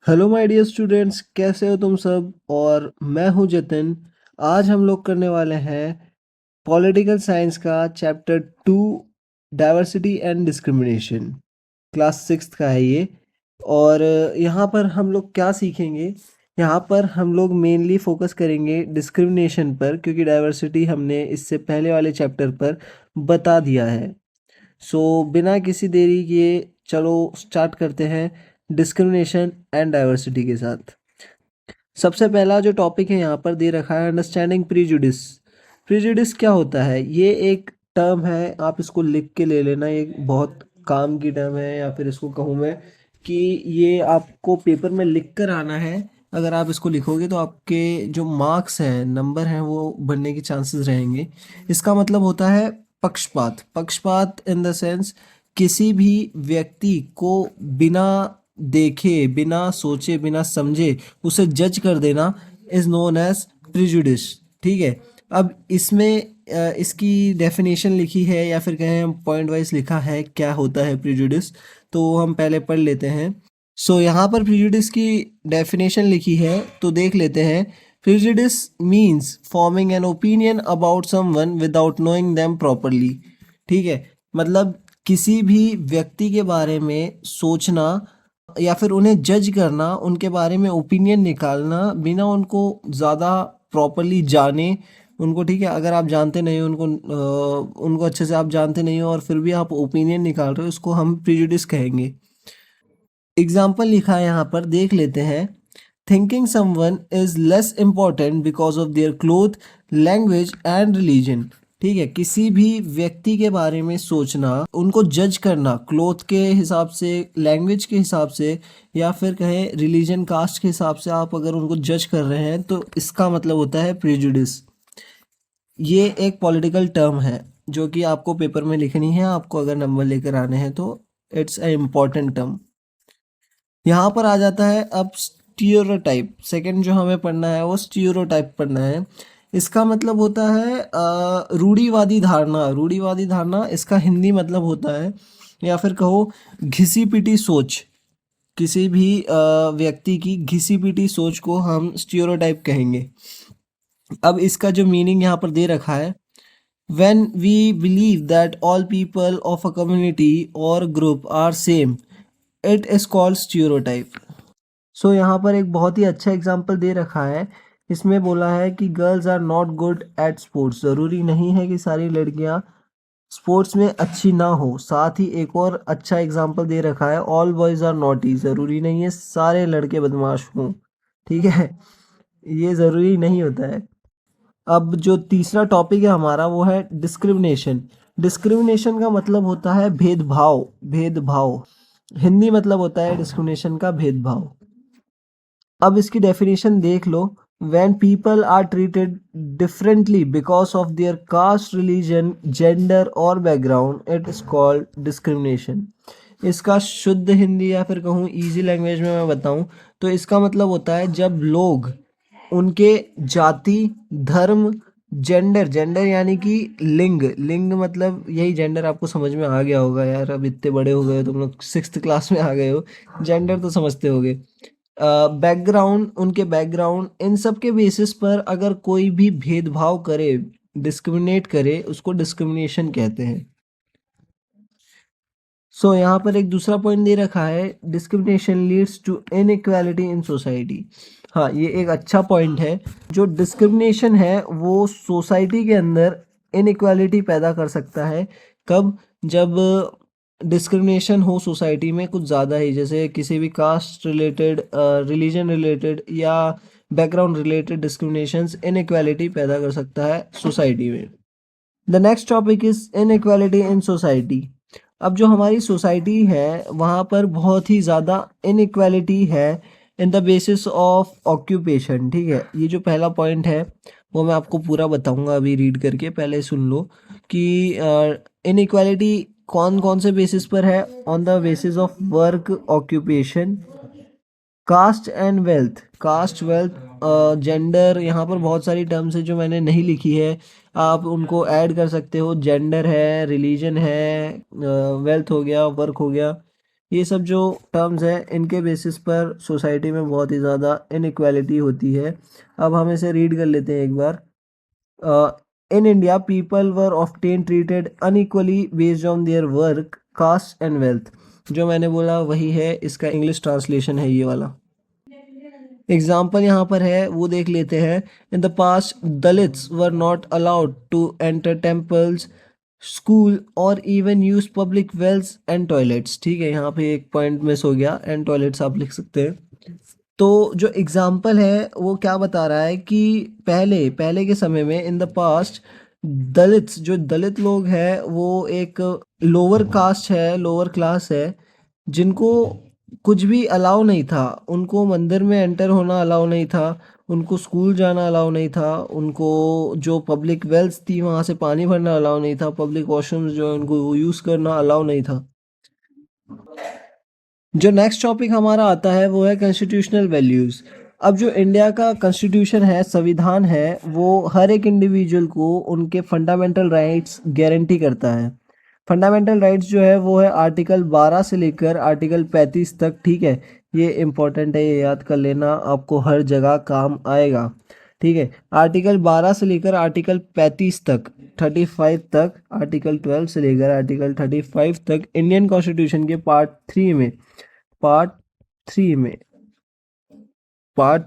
Hello my dear students, कैसे हो तुम सब। और मैं हूं जतिन। आज हम लोग करने वाले हैं पॉलिटिकल साइंस का chapter 2, diversity and discrimination. Class 6 का है ये। और यहाँ पर हम लोग क्या सीखेंगे। यहाँ पर हम लोग मेनली फोकस करेंगे डिस्क्रिमिनेशन पर, क्योंकि डाइवर्सिटी हमने इससे पहले वाले चैप्टर पर बता दिया है। बिना किसी देरी के चलो स्टार्ट करते हैं डिस्क्रिमिनेशन एंड डाइवर्सिटी के साथ। सबसे पहला जो टॉपिक है यहाँ पर दे रखा है अंडरस्टैंडिंग प्रीजुडिस। प्रीजुडिस क्या होता है? ये एक टर्म है, आप इसको लिख के ले लेना। ये बहुत काम की टर्म है, या फिर इसको कहूँ मैं कि ये आपको पेपर में लिख कर आना है। अगर आप इसको लिखोगे तो आपके जो मार्क्स हैं, नंबर हैं, वो बढ़ने के चांसेस रहेंगे। इसका मतलब होता है पक्षपात। पक्षपात इन द सेंस किसी भी व्यक्ति को बिना देखे, बिना सोचे, बिना समझे उसे जज कर देना इज नोन एज प्रिजुडिस। ठीक है। अब इसमें इसकी डेफिनेशन लिखी है, या फिर कहें पॉइंट वाइज लिखा है क्या होता है प्रिजुडिस। तो हम पहले पढ़ लेते हैं। यहाँ पर प्रिजुडिस की डेफिनेशन लिखी है, तो देख लेते हैं। Prejudice means forming an opinion about someone without knowing them properly. ठीक है। मतलब किसी भी व्यक्ति के बारे में सोचना या फिर उन्हें जज करना, उनके बारे में ओपिनियन निकालना बिना उनको ज़्यादा प्रॉपरली जाने उनको। ठीक है। अगर आप जानते नहीं हो उनको, उनको अच्छे से आप जानते नहीं हो और फिर भी आप ओपिनियन निकाल रहे हो, इसको हम प्रिजुडिस कहेंगे। एग्जाम्पल लिखा है यहाँ पर, देख लेते हैं। Thinking someone is less important because of their cloth, language and religion. ठीक है। किसी भी व्यक्ति के बारे में सोचना, उनको जज करना क्लोथ के हिसाब से, लैंग्वेज के हिसाब से, या फिर कहें रिलीजन, कास्ट के हिसाब से आप अगर उनको जज कर रहे हैं तो इसका मतलब होता है प्रेजुडिस। ये एक पॉलिटिकल टर्म है जो कि आपको पेपर में लिखनी है, आपको अगर नंबर लेकर आने हैं तो। It's a important term. यहाँ पर आ जाता है अब स्टीरियोटाइप। सेकंड जो हमें पढ़ना है वो स्टीरियोटाइप पढ़ना है। इसका मतलब होता है रूढ़िवादी धारणा। रूढ़िवादी धारणा इसका हिंदी मतलब होता है, या फिर कहो घिसी पिटी सोच। किसी भी व्यक्ति की घिसी पिटी सोच को हम स्टीरियोटाइप कहेंगे। अब इसका जो मीनिंग यहाँ पर दे रखा है, when we believe that all people of a community or group are same, it is called stereotype. यहाँ पर एक बहुत ही अच्छा एग्जाम्पल दे रखा है। इसमें बोला है कि girls are not good at sports. ज़रूरी नहीं है कि सारी लड़कियां स्पोर्ट्स में अच्छी ना हो। साथ ही एक और अच्छा एग्जाम्पल दे रखा है, ऑल बॉयज़ आर नॉटी। ज़रूरी नहीं है सारे लड़के बदमाश हों। ठीक है। ये ज़रूरी नहीं होता है। अब जो तीसरा टॉपिक है हमारा वो है डिस्क्रिमिनेशन। डिस्क्रिमिनेशन का मतलब होता है भेदभाव। भेदभाव हिंदी मतलब होता है डिस्क्रिमिनेशन का भेदभाव। अब इसकी डेफिनेशन देख लो। when people are treated differently because of their caste, religion, gender और background, it is called discrimination। इसका शुद्ध हिंदी या फिर कहूँ इजी लैंग्वेज में मैं बताऊँ तो इसका मतलब होता है जब लोग उनके जाति, धर्म, जेंडर, जेंडर यानी कि लिंग, लिंग मतलब यही जेंडर, आपको समझ में आ गया होगा यार, अब इतने बड़े हो गए हो तुम लोग, 6th क्लास में आ गए हो, जेंडर तो समझते होगे। बैकग्राउंड, उनके बैकग्राउंड, इन सब के बेसिस पर अगर कोई भी भेदभाव करे, डिस्क्रिमिनेट करे, उसको डिस्क्रिमिनेशन कहते हैं। यहाँ पर एक दूसरा पॉइंट दे रखा है, discrimination leads to inequality in society. हाँ, ये एक अच्छा पॉइंट है। जो डिस्क्रिमिनेशन है वो सोसाइटी के अंदर इनइक्वालिटी पैदा कर सकता है। कब? जब डिस्क्रिमिनेशन हो सोसाइटी में कुछ ज़्यादा ही, जैसे किसी भी कास्ट रिलेटेड, रिलीजन रिलेटेड या बैकग्राउंड रिलेटेड डिस्क्रिमिनेशंस इनइक्वालिटी पैदा कर सकता है सोसाइटी में। The next topic is inequality in society. अब जो हमारी सोसाइटी है वहाँ पर बहुत ही ज़्यादा इनइक्वालिटी है in the basis of occupation. ठीक है। ये जो पहला पॉइंट है वो मैं आपको पूरा बताऊंगा अभी रीड करके, पहले सुन लो कि इनइक्वालिटी कौन कौन से बेसिस पर है। On the basis of work, occupation, caste and wealth. Caste, wealth, gender, यहाँ पर बहुत सारी टर्म्स है जो मैंने नहीं लिखी है, आप उनको ऐड कर सकते हो। जेंडर है, रिलीजन है, वेल्थ हो गया, वर्क हो गया, ये सब जो टर्म्स हैं इनके बेसिस पर सोसाइटी में बहुत ही ज़्यादा इनइक्वालिटी होती है। अब हम इसे रीड कर लेते हैं एक बार। In India, people were often treated unequally based on their work, caste and wealth. जो मैंने बोला वही है, इसका इंग्लिश ट्रांसलेशन है ये वाला। एग्जाम्पल यहाँ पर है वो देख लेते हैं। In the past Dalits were not allowed to enter temples, school और even use public wells and toilets. ठीक है, यहाँ पे एक पॉइंट मिस हो गया, एंड टॉयलेट्स आप लिख सकते हैं। तो जो एग्जाम्पल है वो क्या बता रहा है कि पहले पहले के समय में इन द पास्ट दलित्स, जो दलित लोग हैं वो एक लोअर कास्ट है, लोअर क्लास है, जिनको कुछ भी अलाउ नहीं था। उनको मंदिर में एंटर होना अलाउ नहीं था, उनको स्कूल जाना अलाउ नहीं था, उनको जो पब्लिक वेल्स थी वहाँ से पानी भरना अलाउ नहीं था, पब्लिक वॉशरूम्स जो है उनको यूज़ करना अलाउ नहीं था। जो नेक्स्ट टॉपिक हमारा आता है वो है कॉन्स्टिट्यूशनल वैल्यूज़। अब जो इंडिया का कॉन्स्टिट्यूशन है, संविधान है, वो हर एक इंडिविजुअल को उनके फंडामेंटल राइट्स गारंटी करता है। फंडामेंटल राइट्स जो है वो है आर्टिकल 12 से लेकर आर्टिकल 35 तक। ठीक है, ये इम्पोर्टेंट है, ये याद कर लेना, आपको हर जगह काम आएगा। ठीक है, आर्टिकल 12 से लेकर आर्टिकल 35 तक, 35 तक, आर्टिकल 12 से लेकर आर्टिकल 35 तक इंडियन कॉन्स्टिट्यूशन के पार्ट थ्री में पार्ट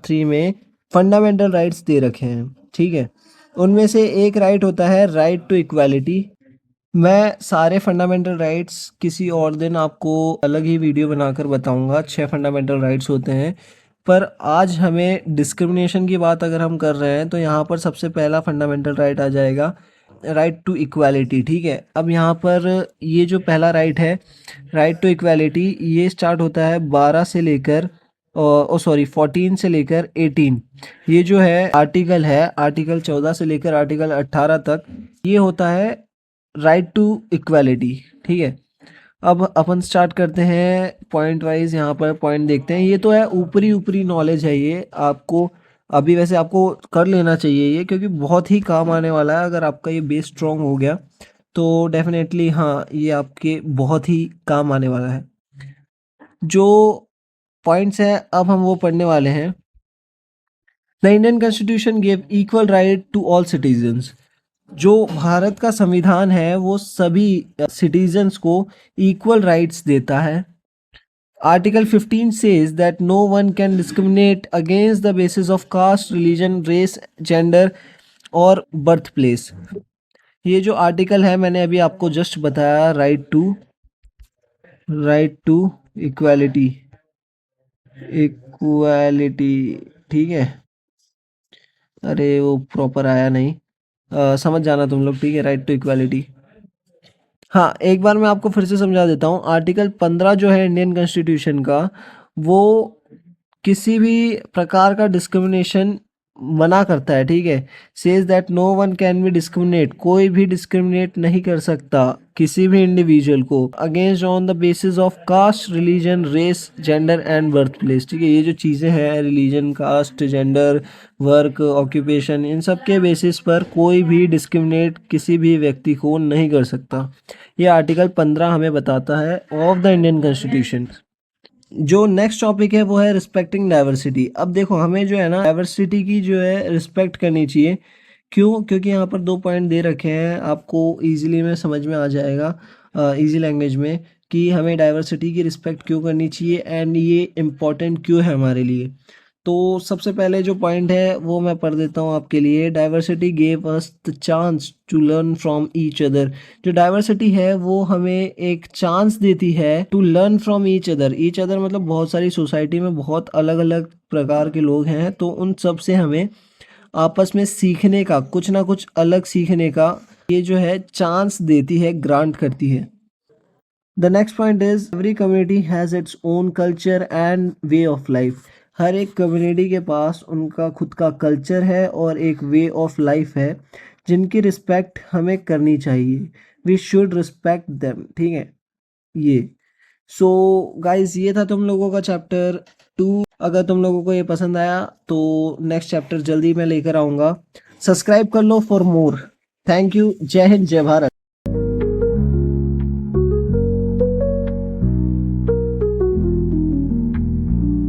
थ्री में फंडामेंटल राइट्स दे रखे हैं। ठीक है, उनमें से एक राइट होता है राइट टू इक्वालिटी। मैं सारे फंडामेंटल राइट्स किसी और दिन आपको अलग ही वीडियो बनाकर बताऊंगा। 6 फंडामेंटल राइट्स होते हैं, पर आज हमें डिस्क्रिमिनेशन की बात अगर हम कर रहे हैं तो यहाँ पर सबसे पहला फंडामेंटल राइट आ जाएगा राइट टू इक्वालिटी। ठीक है, अब यहाँ पर ये जो पहला राइट है राइट टू इक्वालिटी, ये स्टार्ट होता है 12 से लेकर 14 से लेकर 18। ये जो है आर्टिकल 14 से लेकर आर्टिकल 18 तक, ये होता है राइट टू इक्वालिटी। ठीक है, अब अपन स्टार्ट करते हैं पॉइंट वाइज। यहाँ पर पॉइंट देखते हैं, ये तो है ऊपरी ऊपरी नॉलेज है, ये आपको अभी वैसे आपको कर लेना चाहिए ये, क्योंकि बहुत ही काम आने वाला है। अगर आपका ये बेस स्ट्रॉन्ग हो गया तो डेफिनेटली हाँ, ये आपके बहुत ही काम आने वाला है। जो पॉइंट्स हैं अब हम वो पढ़ने वाले हैं। The Indian constitution give equal right to all citizens. जो भारत का संविधान है वो सभी सिटीजन्स को इक्वल राइट्स देता है। Article 15 says that no one can discriminate against the basis of caste, religion, race, gender और बर्थ प्लेस। ये जो आर्टिकल है मैंने अभी आपको जस्ट बताया, राइट टू इक्वालिटी। ठीक है, अरे वो प्रॉपर आया नहीं, समझ जाना तुम लोग। ठीक है, राइट टू इक्वालिटी। हाँ, एक बार मैं आपको फिर से समझा देता हूँ। आर्टिकल 15 जो है इंडियन कॉन्स्टिट्यूशन का, वो किसी भी प्रकार का डिस्क्रिमिनेशन मना करता है। ठीक है, says that no one can be discriminate, कोई भी डिस्क्रिमिनेट नहीं कर सकता किसी भी इंडिविजुअल को against on the basis of caste, religion, race, gender and birth place. ठीक है, ये जो चीज़ें हैं religion, caste, gender, work, occupation, इन सब के बेसिस पर कोई भी डिस्क्रिमिनेट किसी भी व्यक्ति को नहीं कर सकता। ये आर्टिकल 15 हमें बताता है ऑफ द इंडियन कॉन्स्टिट्यूशन। जो नेक्स्ट टॉपिक है वो है रिस्पेक्टिंग डाइवर्सिटी। अब देखो, हमें जो है ना डाइवर्सिटी की जो है रिस्पेक्ट करनी चाहिए। क्यों? क्योंकि यहाँ पर 2 पॉइंट दे रखे हैं, आपको इजीली में समझ में आ जाएगा इजी लैंग्वेज में कि हमें डाइवर्सिटी की रिस्पेक्ट क्यों करनी चाहिए एंड ये इम्पॉर्टेंट क्यों है हमारे लिए। तो सबसे पहले जो पॉइंट है वो मैं पढ़ देता हूँ आपके लिए। Diversity gave us the chance to learn from each other. जो डाइवर्सिटी है वो हमें एक चांस देती है to learn from each other. Each other मतलब बहुत सारी सोसाइटी में बहुत अलग अलग प्रकार के लोग हैं, तो उन सब से हमें आपस में सीखने का, कुछ ना कुछ अलग सीखने का ये जो है चांस देती है, ग्रांट करती है। The next point is every community has its own culture and way of life. हर एक कम्युनिटी के पास उनका खुद का कल्चर है और एक वे ऑफ लाइफ है जिनकी रिस्पेक्ट हमें करनी चाहिए। We should respect them. ठीक है, ये सो गाइज ये था तुम लोगों का चैप्टर 2। अगर तुम लोगों को ये पसंद आया तो नेक्स्ट चैप्टर जल्दी मैं लेकर आऊँगा। सब्सक्राइब कर लो फॉर मोर। Thank you. जय हिंद, जय भारत।